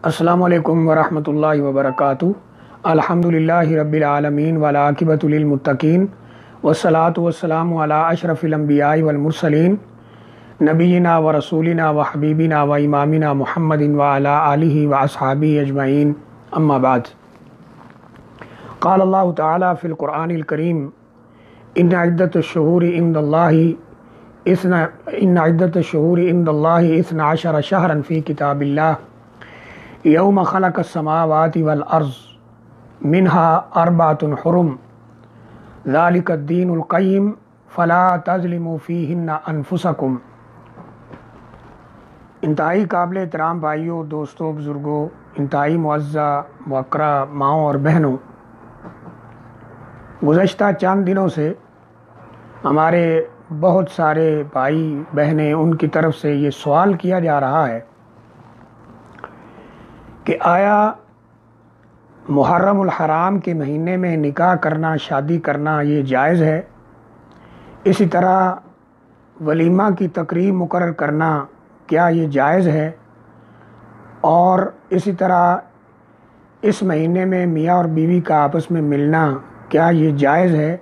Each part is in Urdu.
السلام علیکم ورحمۃ اللہ وبرکاتہ۔ الحمدللہ رب العالمین والعاقبۃ للمتقین والصلاۃ والسلام علی اشرف الانبیاء والمرسلین نبینا و رسولنا و حبیبنا و امامنا محمد وعلی آلہ واصحابہ اجمعین، اما بعد۔ قال اللہ تعالی فی القرآن الکریم ان عدۃ الشہور عند اللہ 12 شہرا فی کتاب اللہ یوم خلق السماوات والارض منها 4 حرم ذلك الدین القیم فلا تظلموا فیہن انفسکم۔ انتہائی قابل احترام بھائیوں، دوستوں، بزرگوں، انتہائی معزہ موقرہ ماؤں اور بہنوں، گزشتہ چند دنوں سے ہمارے بہت سارے بھائی بہنیں ان کی طرف سے یہ سوال کیا جا رہا ہے کہ آیا محرم الحرام کے مہینے میں نکاح کرنا، شادی کرنا یہ جائز ہے؟ اسی طرح ولیمہ کی تقریب مقرر کرنا کیا یہ جائز ہے؟ اور اسی طرح اس مہینے میں میاں اور بیوی کا آپس میں ملنا کیا یہ جائز ہے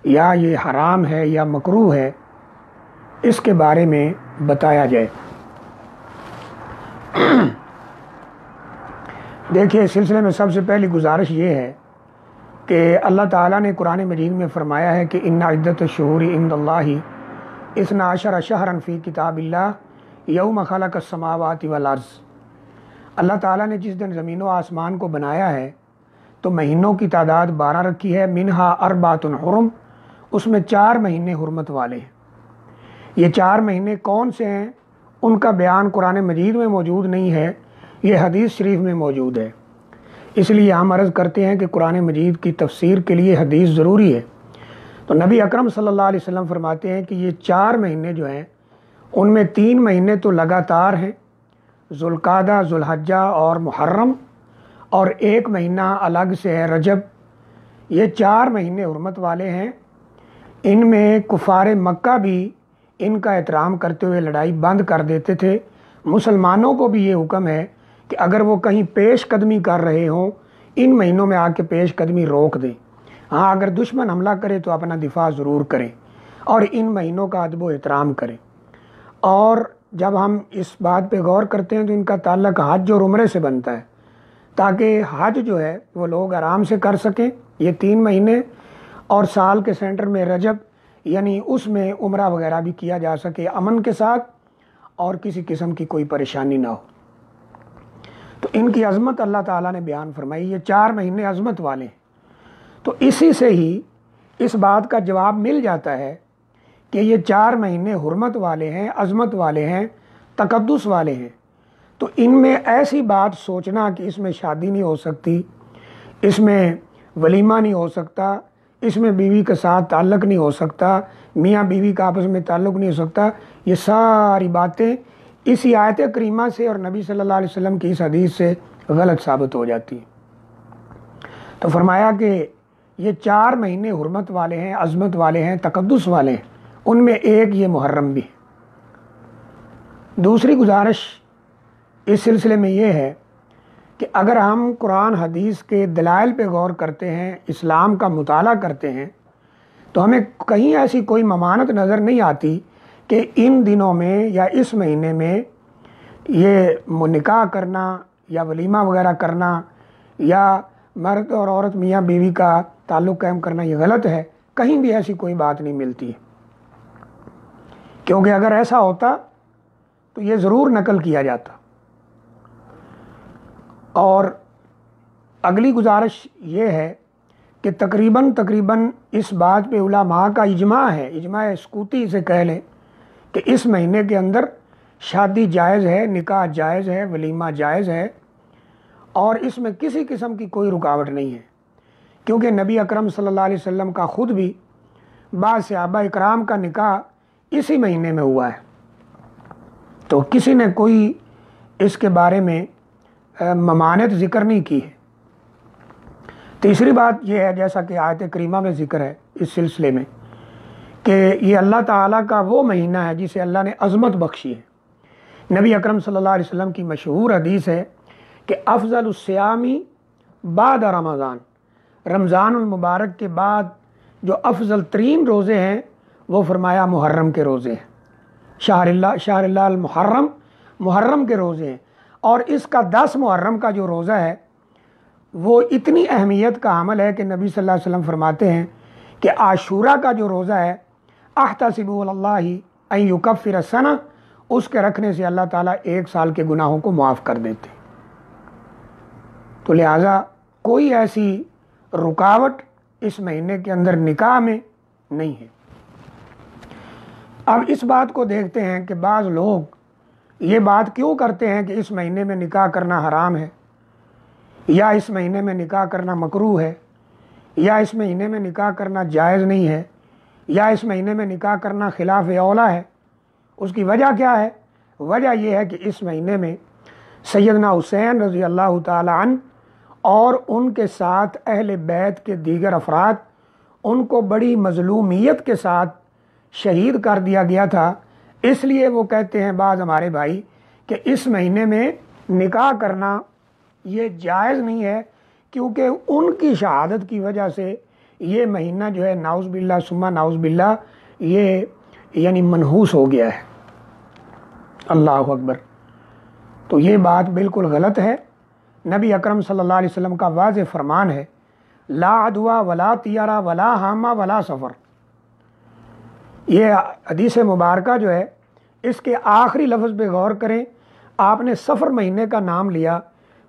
یا یہ حرام ہے یا مکروہ ہے؟ اس کے بارے میں بتایا جائے۔ دیکھیے، اس سلسلے میں سب سے پہلی گزارش یہ ہے کہ اللہ تعالیٰ نے قرآن مجید میں فرمایا ہے کہ ان عدۃ الشہور عند اللہ 12 شہرا فی کتاب اللہ یوم خلق السماوات والارض۔ اللہ تعالیٰ نے جس دن زمین و آسمان کو بنایا ہے تو مہینوں کی تعداد 12 رکھی ہے، منہا 4 حرم، اس میں 4 مہینے حرمت والے ہیں۔ یہ 4 مہینے کون سے ہیں ان کا بیان قرآن مجید میں موجود نہیں ہے، یہ حدیث شریف میں موجود ہے۔ اس لیے ہم عرض کرتے ہیں کہ قرآن مجید کی تفسیر کے لیے حدیث ضروری ہے۔ تو نبی اکرم صلی اللہ علیہ وسلم فرماتے ہیں کہ یہ 4 مہینے جو ہیں ان میں 3 مہینے تو لگاتار ہیں، ذوالقعدہ، ذوالحجہ اور محرم، اور 1 مہینہ الگ سے ہے رجب۔ یہ 4 مہینے حرمت والے ہیں۔ ان میں کفار مکہ بھی ان کا احترام کرتے ہوئے لڑائی بند کر دیتے تھے۔ مسلمانوں کو بھی یہ حکم ہے کہ اگر وہ کہیں پیش قدمی کر رہے ہوں ان مہینوں میں آ کے پیش قدمی روک دیں۔ ہاں، اگر دشمن حملہ کرے تو اپنا دفاع ضرور کریں اور ان مہینوں کا ادب و احترام کریں۔ اور جب ہم اس بات پہ غور کرتے ہیں تو ان کا تعلق حج اور عمرے سے بنتا ہے، تاکہ حج جو ہے وہ لوگ آرام سے کر سکیں یہ 3 مہینے، اور سال کے سینٹر میں رجب یعنی اس میں عمرہ وغیرہ بھی کیا جا سکے امن کے ساتھ اور کسی قسم کی کوئی پریشانی نہ ہو۔ تو ان کی عظمت اللہ تعالیٰ نے بیان فرمائی، یہ 4 مہینے عظمت والے ہیں۔ تو اسی سے ہی اس بات کا جواب مل جاتا ہے کہ یہ 4 مہینے حرمت والے ہیں، عظمت والے ہیں، تقدس والے ہیں۔ تو ان میں ایسی بات سوچنا کہ اس میں شادی نہیں ہو سکتی، اس میں ولیمہ نہیں ہو سکتا، اس میں بیوی کے ساتھ تعلق نہیں ہو سکتا، میاں بیوی کا آپس میں تعلق نہیں ہو سکتا، یہ ساری باتیں اسی آیت کریمہ سے اور نبی صلی اللہ علیہ وسلم کی اس حدیث سے غلط ثابت ہو جاتی ہیں۔ تو فرمایا کہ یہ 4 مہینے حرمت والے ہیں، عظمت والے ہیں، تقدس والے ہیں، ان میں ایک یہ محرم بھی ہے۔ دوسری گزارش اس سلسلے میں یہ ہے کہ اگر ہم قرآن حدیث کے دلائل پہ غور کرتے ہیں، اسلام کا مطالعہ کرتے ہیں، تو ہمیں کہیں ایسی کوئی ممانعت نظر نہیں آتی کہ ان دنوں میں یا اس مہینے میں یہ نکاح کرنا یا ولیمہ وغیرہ کرنا یا مرد اور عورت میاں بیوی کا تعلق قائم کرنا یہ غلط ہے۔ کہیں بھی ایسی کوئی بات نہیں ملتی ہے، کیونکہ اگر ایسا ہوتا تو یہ ضرور نقل کیا جاتا۔ اور اگلی گزارش یہ ہے کہ تقریباً اس بات پہ علماء کا اجماع ہے، اجماع سکوتی سے کہہ لیں کہ اس مہینے کے اندر شادی جائز ہے، نکاح جائز ہے، ولیمہ جائز ہے، اور اس میں کسی قسم کی کوئی رکاوٹ نہیں ہے، کیونکہ نبی اکرم صلی اللہ علیہ وسلم کا خود بھی بعض صحابہ اکرام کا نکاح اسی مہینے میں ہوا ہے۔ تو کسی نے کوئی اس کے بارے میں ممانعت ذکر نہیں کی ہے۔ تیسری بات یہ ہے، جیسا کہ آیت کریمہ میں ذکر ہے اس سلسلے میں، کہ یہ اللہ تعالیٰ کا وہ مہینہ ہے جسے اللہ نے عظمت بخشی ہے۔ نبی اکرم صلی اللہ علیہ وسلم کی مشہور حدیث ہے کہ افضل الصیامی بعد رمضان، رمضان المبارک کے بعد جو افضل ترین روزے ہیں وہ فرمایا محرم کے روزے ہیں، شہر اللہ المحرم، محرم کے روزے ہیں۔ اور اس کا 10 محرم کا جو روزہ ہے وہ اتنی اہمیت کا عمل ہے کہ نبی صلی اللہ علیہ وسلم فرماتے ہیں کہ عاشورہ کا جو روزہ ہے احتسب اللہ ان یکفر السنہ، اس کے رکھنے سے اللہ تعالیٰ 1 سال کے گناہوں کو معاف کر دیتے۔ تو لہٰذا کوئی ایسی رکاوٹ اس مہینے کے اندر نکاح میں نہیں ہے۔ اب اس بات کو دیکھتے ہیں کہ بعض لوگ یہ بات کیوں کرتے ہیں کہ اس مہینے میں نکاح کرنا حرام ہے، یا اس مہینے میں نکاح کرنا مکروہ ہے، یا اس مہینے میں نکاح کرنا جائز نہیں ہے، یا اس مہینے میں نکاح کرنا خلاف اولا ہے۔ اس کی وجہ کیا ہے؟ وجہ یہ ہے کہ اس مہینے میں سیدنا حسین رضی اللہ تعالی عنہ اور ان کے ساتھ اہل بیت کے دیگر افراد، ان کو بڑی مظلومیت کے ساتھ شہید کر دیا گیا تھا۔ اس لیے وہ کہتے ہیں بعض ہمارے بھائی کہ اس مہینے میں نکاح کرنا یہ جائز نہیں ہے، کیونکہ ان کی شہادت کی وجہ سے یہ مہینہ جو ہے نعوذ باللہ ثم نعوذ باللہ یہ یعنی منحوس ہو گیا ہے۔ اللہ اکبر۔ تو یہ بات بالکل غلط ہے۔ نبی اکرم صلی اللہ علیہ وسلم کا واضح فرمان ہے، لا عدوہ ولا طیرہ ولا حامہ ولا سفر۔ یہ حدیث مبارکہ جو ہے اس کے آخری لفظ پہ غور کریں، آپ نے سفر مہینے کا نام لیا،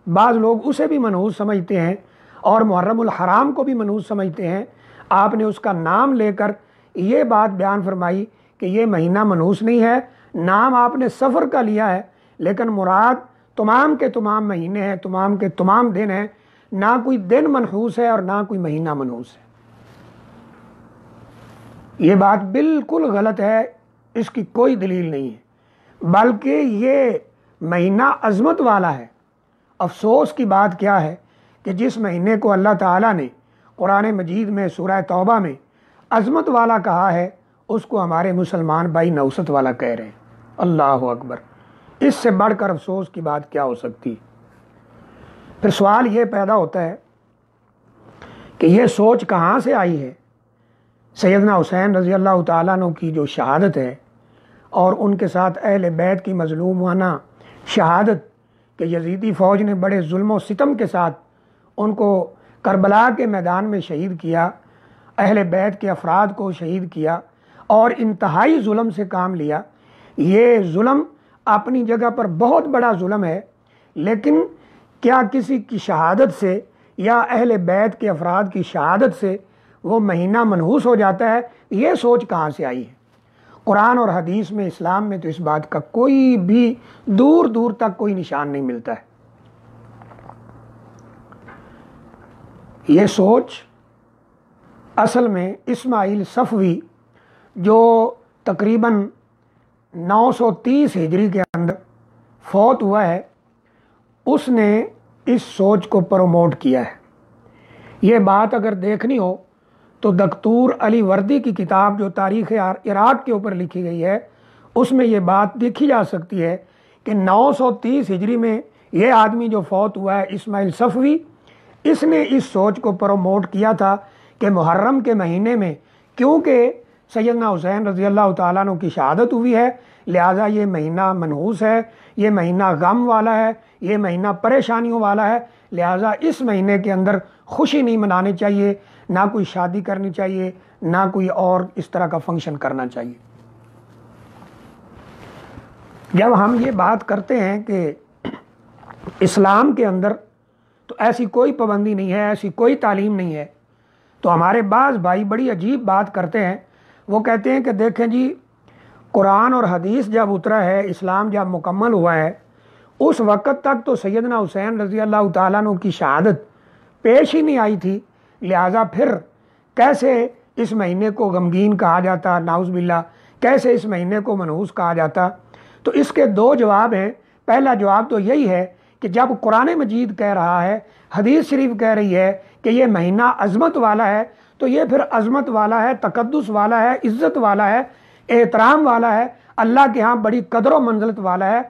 بعض لوگ اسے بھی منحوس سمجھتے ہیں اور محرم الحرام کو بھی منحوس سمجھتے ہیں۔ آپ نے اس کا نام لے کر یہ بات بیان فرمائی کہ یہ مہینہ منحوس نہیں ہے، نام آپ نے سفر کا لیا ہے، لیکن مراد تمام کے تمام مہینے ہیں، تمام کے تمام دن ہیں، نہ کوئی دن منحوس ہے اور نہ کوئی مہینہ منحوس ہے۔ یہ بات بالکل غلط ہے، اس کی کوئی دلیل نہیں ہے، بلکہ یہ مہینہ عظمت والا ہے۔ افسوس کی بات کیا ہے کہ جس مہینے کو اللہ تعالیٰ نے قرآن مجید میں سورہ توبہ میں عظمت والا کہا ہے، اس کو ہمارے مسلمان بھائی نوست والا کہہ رہے ہیں۔ اللہ اکبر، اس سے بڑھ کر افسوس کی بات کیا ہو سکتی؟ پھر سوال یہ پیدا ہوتا ہے کہ یہ سوچ کہاں سے آئی ہے؟ سیدنا حسین رضی اللہ تعالیٰ عنہ کی جو شہادت ہے اور ان کے ساتھ اہل بیت کی مظلومانہ شہادت کہ یزیدی فوج نے بڑے ظلم و ستم کے ساتھ ان کو کربلا کے میدان میں شہید کیا، اہل بیت کے افراد کو شہید کیا اور انتہائی ظلم سے کام لیا۔ یہ ظلم اپنی جگہ پر بہت بڑا ظلم ہے، لیکن کیا کسی کی شہادت سے یا اہل بیت کے افراد کی شہادت سے وہ مہینہ منحوس ہو جاتا ہے؟ یہ سوچ کہاں سے آئی ہے؟ قرآن اور حدیث میں، اسلام میں تو اس بات کا کوئی بھی دور دور تک کوئی نشان نہیں ملتا ہے۔ یہ سوچ اصل میں اسماعیل صفوی جو تقریباً 930 ہجری کے اندر فوت ہوا ہے، اس نے اس سوچ کو پروموٹ کیا ہے۔ یہ بات اگر دیکھنی ہو تو دکتور علی وردی کی کتاب جو تاریخ عراق کے اوپر لکھی گئی ہے، اس میں یہ بات دیکھی جا سکتی ہے کہ 930 ہجری میں یہ آدمی جو فوت ہوا ہے اسماعیل صفوی، اس نے اس سوچ کو پروموٹ کیا تھا کہ محرم کے مہینے میں کیونکہ سیدنا حسین رضی اللہ تعالیٰ عنہ کی شہادت ہوئی ہے، لہٰذا یہ مہینہ منحوس ہے، یہ مہینہ غم والا ہے، یہ مہینہ پریشانیوں والا ہے، لہٰذا اس مہینے کے اندر خوشی نہیں منانی چاہیے، نہ کوئی شادی کرنی چاہیے، نہ کوئی اور اس طرح کا فنکشن کرنا چاہیے۔ جب ہم یہ بات کرتے ہیں کہ اسلام کے اندر تو ایسی کوئی پابندی نہیں ہے، ایسی کوئی تعلیم نہیں ہے، تو ہمارے بعض بھائی بڑی عجیب بات کرتے ہیں۔ وہ کہتے ہیں کہ دیکھیں جی، قرآن اور حدیث جب اترا ہے، اسلام جب مکمل ہوا ہے، اس وقت تک تو سیدنا حسین رضی اللہ تعالیٰ عنہ کی شہادت پیش ہی نہیں آئی تھی، لہٰذا پھر کیسے اس مہینے کو غمگین کہا جاتا، نعوذ باللہ، کیسے اس مہینے کو منحوس کہا جاتا؟ تو اس کے دو جواب ہیں۔ پہلا جواب تو یہی ہے کہ جب قرآن مجید کہہ رہا ہے، حدیث شریف کہہ رہی ہے کہ یہ مہینہ عظمت والا ہے، تو یہ پھر عظمت والا ہے، تقدس والا ہے، عزت والا ہے، احترام والا ہے، اللہ کے ہاں بڑی قدر و منزلت والا ہے۔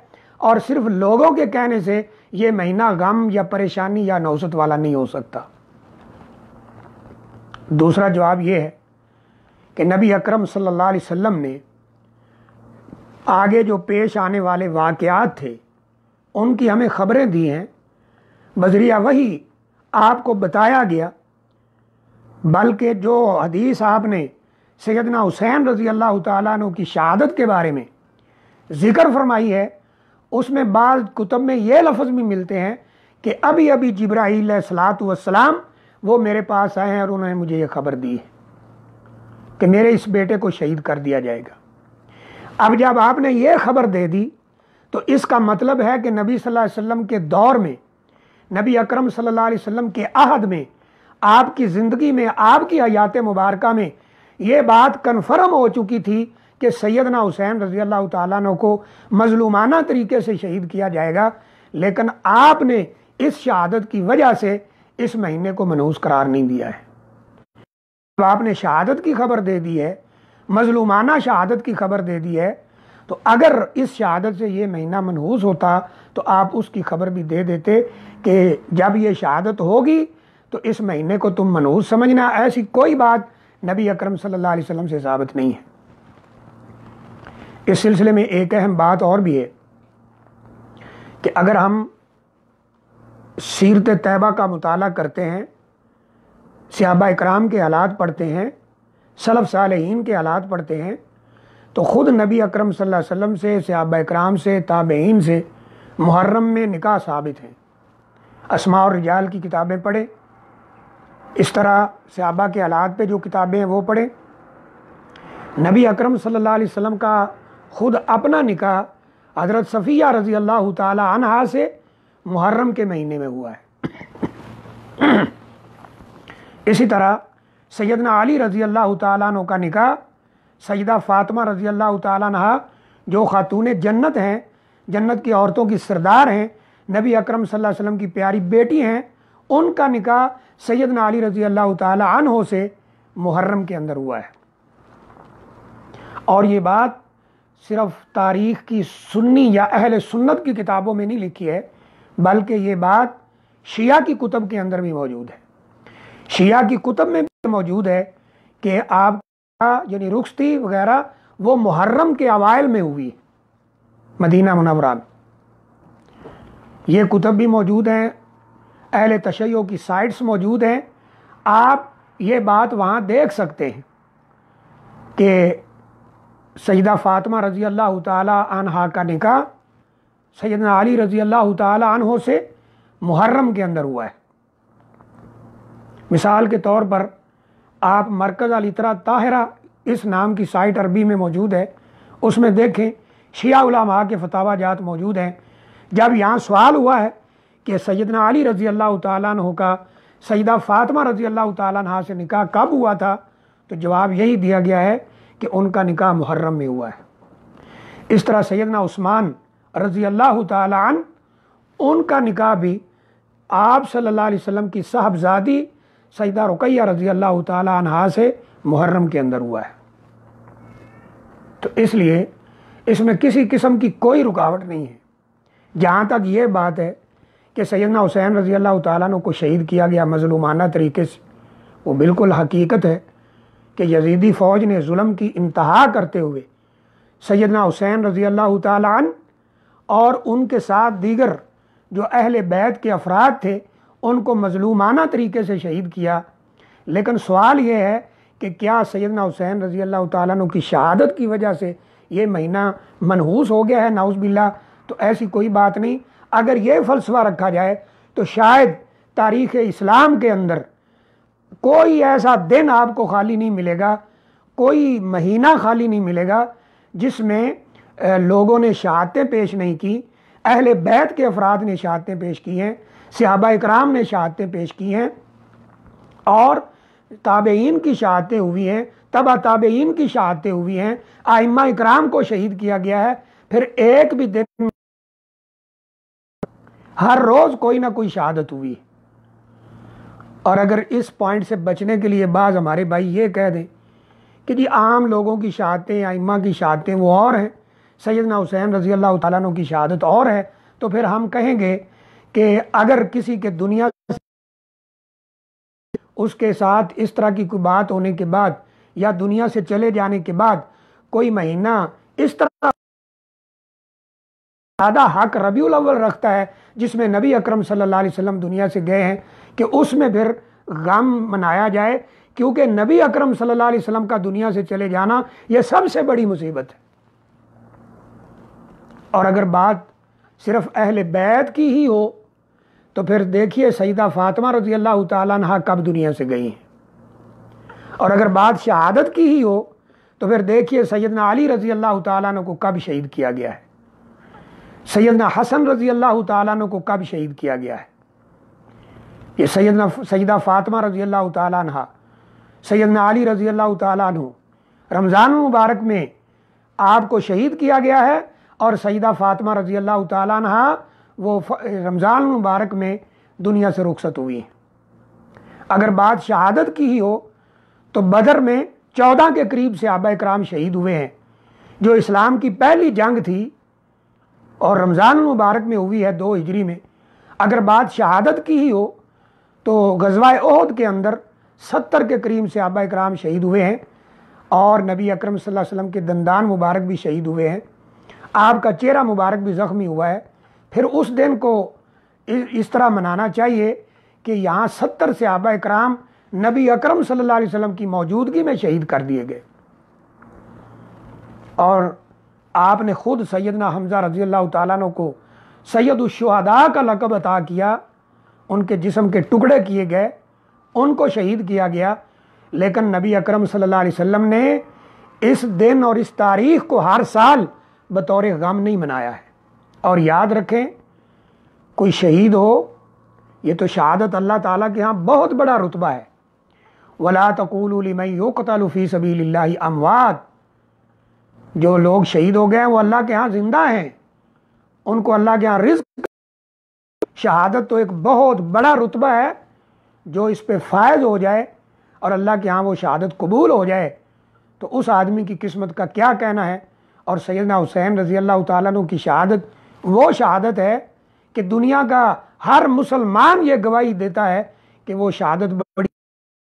اور صرف لوگوں کے کہنے سے یہ مہینہ غم یا پریشانی یا نوست والا نہیں ہو سکتا۔ دوسرا جواب یہ ہے کہ نبی اکرم صلی اللہ علیہ وسلم نے آگے جو پیش آنے والے واقعات تھے ان کی ہمیں خبریں دی ہیں، بذریعہ وحی آپ کو بتایا گیا، بلکہ جو حدیث آپ نے سیدنا حسین رضی اللہ تعالیٰ عنہ کی شہادت کے بارے میں ذکر فرمائی ہے، اس میں بعض کتب میں یہ لفظ بھی ملتے ہیں کہ ابھی ابھی جبرائیل علیہ الصلوۃ والسلام وہ میرے پاس آئے ہیں اور انہوں نے مجھے یہ خبر دی ہے کہ میرے اس بیٹے کو شہید کر دیا جائے گا۔ اب جب آپ نے یہ خبر دے دی تو اس کا مطلب ہے کہ نبی صلی اللہ علیہ وسلم کے دور میں، نبی اکرم صلی اللہ علیہ وسلم کے عہد میں، آپ کی زندگی میں، آپ کی حیات مبارکہ میں یہ بات کنفرم ہو چکی تھی کہ سیدنا حسین رضی اللہ تعالیٰ عنہ کو مظلومانہ طریقے سے شہید کیا جائے گا، لیکن آپ نے اس شہادت کی وجہ سے اس مہینے کو منحوس قرار نہیں دیا ہے۔ جب آپ نے شہادت کی خبر دے دی ہے، مظلومانہ شہادت کی خبر دے دی ہے، تو اگر اس شہادت سے یہ مہینہ منحوس ہوتا تو آپ اس کی خبر بھی دے دیتے کہ جب یہ شہادت ہوگی تو اس مہینے کو تم منحوس سمجھنا۔ ایسی کوئی بات نبی اکرم صلی اللہ علیہ وسلم سے ثابت نہیں ہے۔ اس سلسلے میں ایک اہم بات اور بھی ہے کہ اگر ہم سیرت طیبہ کا مطالعہ کرتے ہیں، صحابہ اکرام کے حالات پڑھتے ہیں، سلف صالحین کے حالات پڑھتے ہیں، تو خود نبی اکرم صلی اللہ علیہ وسلم سے، صحابہ اکرام سے، تابعین سے محرم میں نکاح ثابت ہیں۔ اسماء الرجال کی کتابیں پڑھیں، اس طرح صحابہ کے حالات پہ جو کتابیں ہیں وہ پڑھیں۔ نبی اکرم صلی اللہ علیہ وسلم کا خود اپنا نکاح حضرت صفیہ رضی اللہ تعالی عنہا سے محرم کے مہینے میں ہوا ہے۔ اسی طرح سیدنا علی رضی اللہ تعالیٰ عنہ کا نکاح سیدہ فاطمہ رضی اللہ تعالیٰ عنہا جو خاتون جنت ہیں، جنت کی عورتوں کی سردار ہیں، نبی اکرم صلی اللہ علیہ وسلم کی پیاری بیٹی ہیں، ان کا نکاح سیدنا علی رضی اللہ تعالیٰ عنہ سے محرم کے اندر ہوا ہے۔ اور یہ بات صرف تاریخ کی سنی یا اہل سنت کی کتابوں میں نہیں لکھی ہے، بلکہ یہ بات شیعہ کی کتب کے اندر بھی موجود ہے۔ شیعہ کی کتب میں بھی موجود ہے کہ آپ یعنی رخصتی وغیرہ وہ محرم کے اوائل میں ہوئی مدینہ منورہ میں۔ یہ کتب بھی موجود ہیں، اہل تشیع کی سائٹس موجود ہیں، آپ یہ بات وہاں دیکھ سکتے ہیں کہ سیدہ فاطمہ رضی اللہ تعالی عنہا کا نکاح سیدنا علی رضی اللہ تعالی عنہ سے محرم کے اندر ہوا ہے۔ مثال کے طور پر آپ مرکز الاطراء طاہرہ اس نام کی سائٹ عربی میں موجود ہے، اس میں دیکھیں شیعہ علماء کے فتاوی جات موجود ہیں۔ جب یہاں سوال ہوا ہے کہ سیدنا علی رضی اللہ تعالیٰ عنہ کا سیدہ فاطمہ رضی اللہ تعالیٰ عنہ سے نکاح کب ہوا تھا، تو جواب یہی دیا گیا ہے کہ ان کا نکاح محرم میں ہوا ہے۔ اس طرح سیدنا عثمان رضی اللہ تعالیٰ عنہ، ان کا نکاح بھی آپ صلی اللہ علیہ وسلم کی صاحبزادی سیدہ رقیہ رضی اللہ تعالیٰ عنہا سے محرم کے اندر ہوا ہے۔ تو اس لیے اس میں کسی قسم کی کوئی رکاوٹ نہیں ہے۔ جہاں تک یہ بات ہے کہ سیدنا حسین رضی اللہ تعالیٰ عنہ کو شہید کیا گیا مظلومانہ طریقے سے، وہ بالکل حقیقت ہے کہ یزیدی فوج نے ظلم کی انتہا کرتے ہوئے سیدنا حسین رضی اللہ تعالیٰ عنہ اور ان کے ساتھ دیگر جو اہل بیت کے افراد تھے ان کو مظلومانہ طریقے سے شہید کیا۔ لیکن سوال یہ ہے کہ کیا سیدنا حسین رضی اللہ تعالیٰ عنہ کی شہادت کی وجہ سے یہ مہینہ منحوس ہو گیا ہے؟ نعوذ باللہ، تو ایسی کوئی بات نہیں۔ اگر یہ فلسفہ رکھا جائے تو شاید تاریخ اسلام کے اندر کوئی ایسا دن آپ کو خالی نہیں ملے گا، کوئی مہینہ خالی نہیں ملے گا جس میں لوگوں نے شہادتیں پیش نہیں کی، اہل بیت کے افراد نے شہادتیں پیش کی ہیں، صحابہ اکرام نے شہادتیں پیش کی ہیں، اور تابعین کی شہادتیں ہوئی ہیں، تبع تابعین کی شہادتیں ہوئی ہیں، ائمہ اکرام کو شہید کیا گیا ہے۔ پھر ایک بھی دن ہر روز کوئی نہ کوئی شہادت ہوئی ہے۔ اور اگر اس پوائنٹ سے بچنے کے لیے بعض ہمارے بھائی یہ کہہ دیں کہ جی عام لوگوں کی شہادتیں، ائمہ کی شہادتیں وہ اور ہیں، سیدنا حسین رضی اللہ تعالیٰ عنہ کی شہادت اور ہے، تو پھر ہم کہیں گے کہ اگر کسی کے دنیا اس کے ساتھ اس طرح کی کوئی بات ہونے کے بعد یا دنیا سے چلے جانے کے بعد کوئی مہینہ اس طرح زیادہ حق ربیع الاول رکھتا ہے جس میں نبی اکرم صلی اللہ علیہ وسلم دنیا سے گئے ہیں، کہ اس میں پھر غم منایا جائے، کیونکہ نبی اکرم صلی اللہ علیہ وسلم کا دنیا سے چلے جانا یہ سب سے بڑی مصیبت ہے۔ اور اگر بات صرف اہل بیت کی ہی ہو تو پھر دیکھیے سیدہ فاطمہ رضی اللہ تعالیٰ عنہ کب دنیا سے گئی ہیں، اور اگر بات شہادت کی ہی ہو تو پھر دیکھیے سیدنا علی رضی اللہ تعالیٰ عنہ کو کب شہید کیا گیا ہے، سیدنا حسن رضی اللہ تعالیٰ عنہ کو کب شہید کیا گیا ہے۔ یہ سیدہ فاطمہ رضی اللہ تعالیٰ عنہ، سیدنا علی رضی اللہ تعالیٰ عنہ رمضان المبارک میں آپ کو شہید کیا گیا ہے، اور سیدہ فاطمہ رضی اللہ تعالیٰ عنہ وہ رمضان المبارک میں دنیا سے رخصت ہوئی ہیں۔ اگر بات شہادت کی ہی ہو تو بدر میں 14 کے قریب صحابہ کرام شہید ہوئے ہیں، جو اسلام کی پہلی جنگ تھی اور رمضان المبارک میں ہوئی ہے 2 ہجری میں۔ اگر بات شہادت کی ہی ہو تو غزوہ احد کے اندر 70 کے قریب صحابہ کرام شہید ہوئے ہیں، اور نبی اکرم صلی اللہ علیہ وسلم کے دندان مبارک بھی شہید ہوئے ہیں، آپ کا چہرہ مبارک بھی زخمی ہوا ہے۔ پھر اس دن کو اس طرح منانا چاہیے کہ یہاں 70 صحابہ کرام نبی اکرم صلی اللہ علیہ وسلم کی موجودگی میں شہید کر دیے گئے، اور آپ نے خود سیدنا حمزہ رضی اللہ تعالیٰ عنہ کو سید الشہداء کا لقب عطا کیا، ان کے جسم کے ٹکڑے کیے گئے، ان کو شہید کیا گیا، لیکن نبی اکرم صلی اللہ علیہ وسلم نے اس دن اور اس تاریخ کو ہر سال بطور غم نہیں منایا ہے۔ اور یاد رکھیں، کوئی شہید ہو، یہ تو شہادت اللہ تعالیٰ کے ہاں بہت بڑا رتبہ ہے۔ وَلَا تَقُولُوا لِمَن يُقْتَلُ فِي سَبِيلِ اللَّهِ أَمْوَاتٌ، جو لوگ شہید ہو گئے ہیں وہ اللہ کے ہاں زندہ ہیں، ان کو اللہ کے ہاں رزق۔ شہادت تو ایک بہت بڑا رتبہ ہے، جو اس پہ فائز ہو جائے اور اللہ کے ہاں وہ شہادت قبول ہو جائے تو اس آدمی کی قسمت کا کیا کہنا ہے۔ اور سیدنا حسین رضی اللہ تعالیٰ عنہ کی شہادت وہ شہادت ہے کہ دنیا کا ہر مسلمان یہ گواہی دیتا ہے کہ وہ شہادت بڑی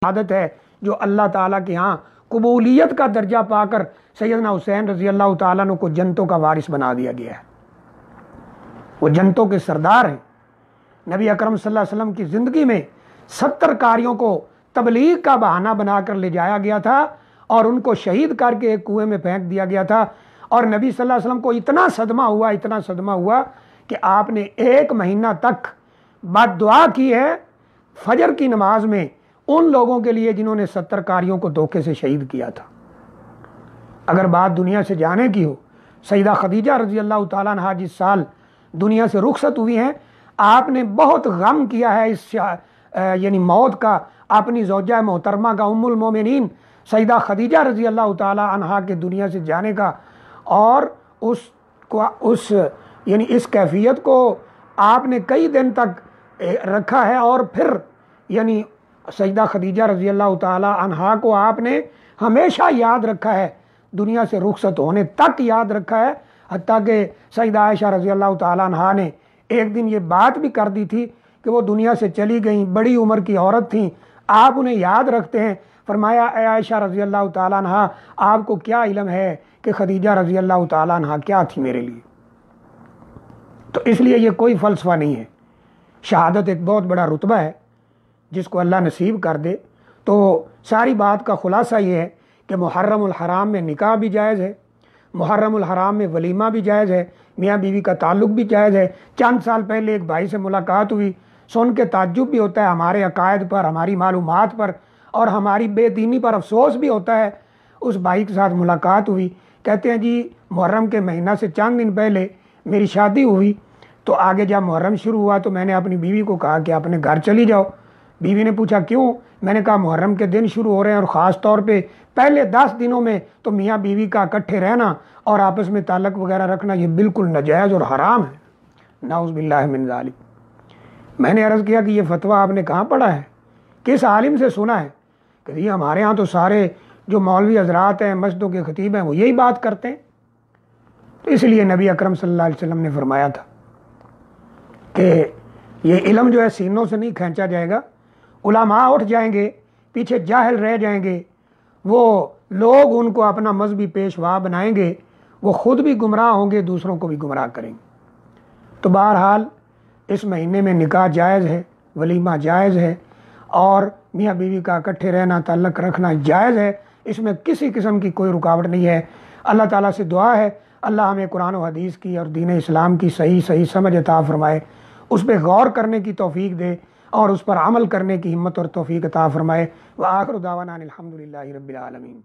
شہادت ہے، جو اللہ تعالیٰ کے ہاں قبولیت کا درجہ پا کر سیدنا حسین رضی اللہ تعالیٰ عنہ کو جنتوں کا وارث بنا دیا گیا ہے، وہ جنتوں کے سردار ہیں۔ نبی اکرم صلی اللہ علیہ وسلم کی زندگی میں 70 قاریوں کو تبلیغ کا بہانہ بنا کر لے جایا گیا تھا اور ان کو شہید کر کے ایک کنویں میں پھینک دیا گیا تھا، اور نبی صلی اللہ علیہ وسلم کو اتنا صدمہ ہوا کہ آپ نے 1 مہینہ تک بد دعا کی ہے فجر کی نماز میں ان لوگوں کے لیے جنہوں نے 70 قاریوں کو دھوکے سے شہید کیا تھا۔ اگر بات دنیا سے جانے کی ہو، سیدہ خدیجہ رضی اللہ تعالیٰ عنہا جس سال دنیا سے رخصت ہوئی ہیں، آپ نے بہت غم کیا ہے اس یعنی موت کا، اپنی زوجہ محترمہ کا، ام المومنین سیدہ خدیجہ رضی اللہ تعالیٰ عنہا کے دنیا سے جانے کا، اور اس یعنی اس کیفیت کو آپ نے کئی دن تک رکھا ہے، اور پھر یعنی سیدہ خدیجہ رضی اللہ تعالیٰ عنہا کو آپ نے ہمیشہ یاد رکھا ہے، دنیا سے رخصت ہونے تک یاد رکھا ہے، حتیٰ کہ سیدہ عائشہ رضی اللہ تعالیٰ عنہا نے ایک دن یہ بات بھی کر دی تھی کہ وہ دنیا سے چلی گئیں، بڑی عمر کی عورت تھیں، آپ انہیں یاد رکھتے ہیں۔ فرمایا اے عائشہ رضی اللہ تعالیٰ عنہا، آپ کو کیا علم ہے کہ خدیجہ رضی اللہ تعالیٰ عنہا کیا تھی میرے لیے۔ تو اس لیے یہ کوئی فلسفہ نہیں ہے، شہادت ایک بہت بڑا رتبہ ہے جس کو اللہ نصیب کر دے۔ تو ساری بات کا خلاصہ یہ ہے کہ محرم الحرام میں نکاح بھی جائز ہے، محرم الحرام میں ولیمہ بھی جائز ہے، میاں بیوی کا تعلق بھی جائز ہے۔ چند سال پہلے ایک بھائی سے ملاقات ہوئی، سن کے تعجب بھی ہوتا ہے، ہمارے عقائد پر، ہماری معلومات پر اور ہماری بے دینی پر افسوس بھی ہوتا ہے۔ اس بھائی کے ساتھ ملاقات ہوئی، کہتے ہیں جی محرم کے مہینہ سے چند دن پہلے میری شادی ہوئی، تو آگے جب محرم شروع ہوا تو میں نے اپنی بیوی کو کہا کہ اپنے گھر چلی جاؤ۔ بیوی نے پوچھا کیوں؟ میں نے کہا محرم کے دن شروع ہو رہے ہیں، اور خاص طور پہ پہلے 10 دنوں میں تو میاں بیوی کا اکٹھے رہنا اور آپس میں تعلق وغیرہ رکھنا یہ بالکل ناجائز اور حرام ہے، نعوذ باللہ من ذالک۔ میں نے عرض کیا کہ یہ فتویٰ آپ نے کہاں پڑھا ہے، کس عالم سے سنا ہے؟ کہ یہ ہمارے ہاں تو سارے جو مولوی حضرات ہیں، مسجدوں کے خطیب ہیں، وہ یہی بات کرتے ہیں۔ تو اس لیے نبی اکرم صلی اللہ علیہ وسلم نے فرمایا تھا کہ یہ علم جو ہے سینوں سے نہیں کھینچا جائے گا، علماء اٹھ جائیں گے، پیچھے جاہل رہ جائیں گے، وہ لوگ ان کو اپنا مذہبی پیشوا بنائیں گے، وہ خود بھی گمراہ ہوں گے، دوسروں کو بھی گمراہ کریں گے۔ تو بہرحال اس مہینے میں نکاح جائز ہے، ولیمہ جائز ہے، اور میاں بیوی کا اکٹھے رہنا، تعلق رکھنا جائز ہے، اس میں کسی قسم کی کوئی رکاوٹ نہیں ہے۔ اللہ تعالیٰ سے دعا ہے اللہ ہمیں قرآن و حدیث کی اور دین اسلام کی صحیح سمجھ عطا فرمائے، اس پہ غور کرنے کی توفیق دے اور اس پر عمل کرنے کی ہمت اور توفیق عطا فرمائے۔ وآخر دعوانا الحمدللہ رب العالمین۔